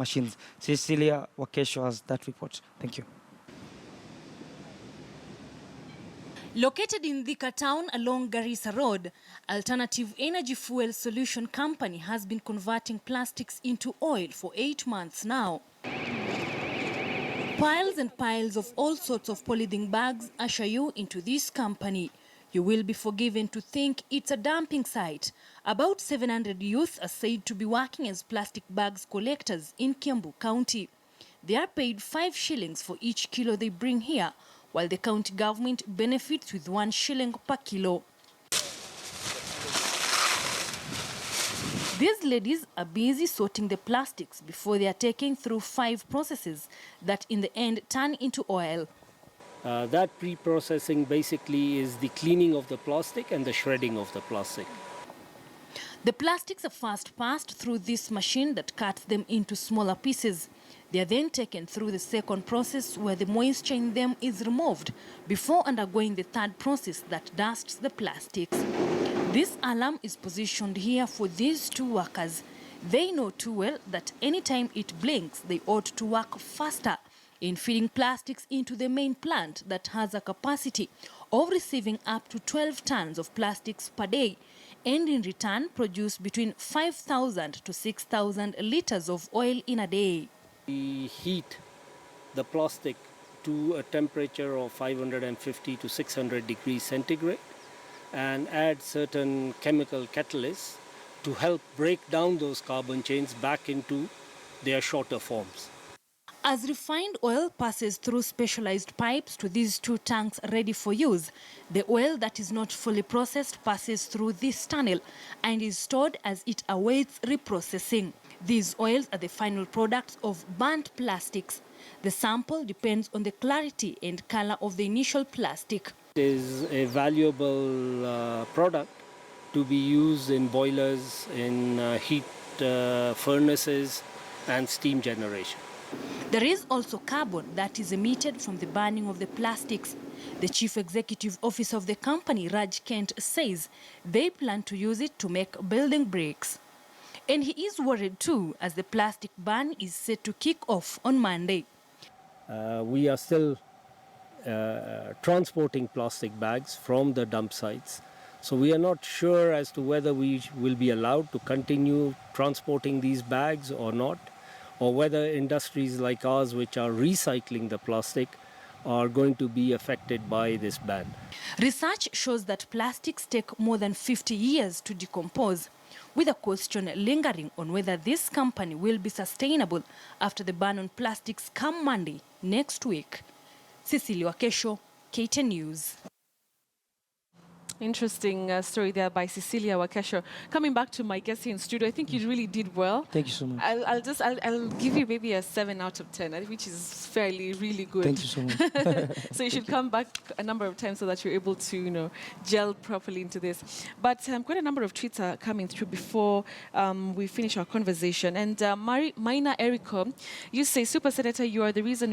machines. Cecilia Wakesho has that report. Thank you. Located in Thika town along Mombasa Road, Alternative Energy Fuel Solution Company has been converting plastics into oil for 8 months now. Piles and piles of all sorts of polythene bags usher you into this company. You will be forgiven to think it's a dumping site. About 700 youth are said to be working as plastic bags collectors in Kiambu County. They are paid 5 shillings for each kilo they bring here, while the county government benefits with 1 shilling per kilo. These ladies are busy sorting the plastics before they are taken through 5 processes that in the end turn into oil. That pre-processing basically is the cleaning of the plastic and the shredding of the plastic. The plastics are first passed through this machine that cuts them into smaller pieces. They are then taken through the second process where the moisture in them is removed before undergoing the third process that dusts the plastics. This alarm is positioned here for these 2 workers. They know too well that anytime it blinks, they ought to work faster in feeding plastics into the main plant that has a capacity of receiving up to 12 tons of plastics per day, and in return produce between 5,000 to 6,000 liters of oil in a day. We heat the plastic to a temperature of 550 to 600 degrees centigrade and add certain chemical catalysts to help break down those carbon chains back into their shorter forms. As refined oil passes through specialized pipes to these 2 tanks ready for use, the oil that is not fully processed passes through this tunnel and is stored as it awaits reprocessing. These oils are the final products of burnt plastics. The sample depends on the clarity and color of the initial plastic. It is a valuable product to be used in boilers, in heat furnaces and steam generation. There is also carbon that is emitted from the burning of the plastics. The Chief Executive Officer of the company, Raj Kent, says they plan to use it to make building bricks. And he is worried too, as the plastic ban is set to kick off on Monday. We are still transporting plastic bags from the dump sites. So we are not sure as to whether we will be allowed to continue transporting these bags or not, or whether industries like ours, which are recycling the plastic, are going to be affected by this ban. Research shows that plastics take more than 50 years to decompose, with a question lingering on whether this company will be sustainable after the ban on plastics come Monday next week. Cecilia Wakesho, KTN News. Interesting story there by Cecilia Wakesho. Coming back to my guest here in studio, I think you really did well. Thank you so much. I'll give you maybe a 7 out of 10, which is fairly really good. Thank you so much. So you should come back a number of times so that you're able to, gel properly into this. But quite a number of tweets are coming through before we finish our conversation. And Maina Eriko, you say, Super Senator, you are the reason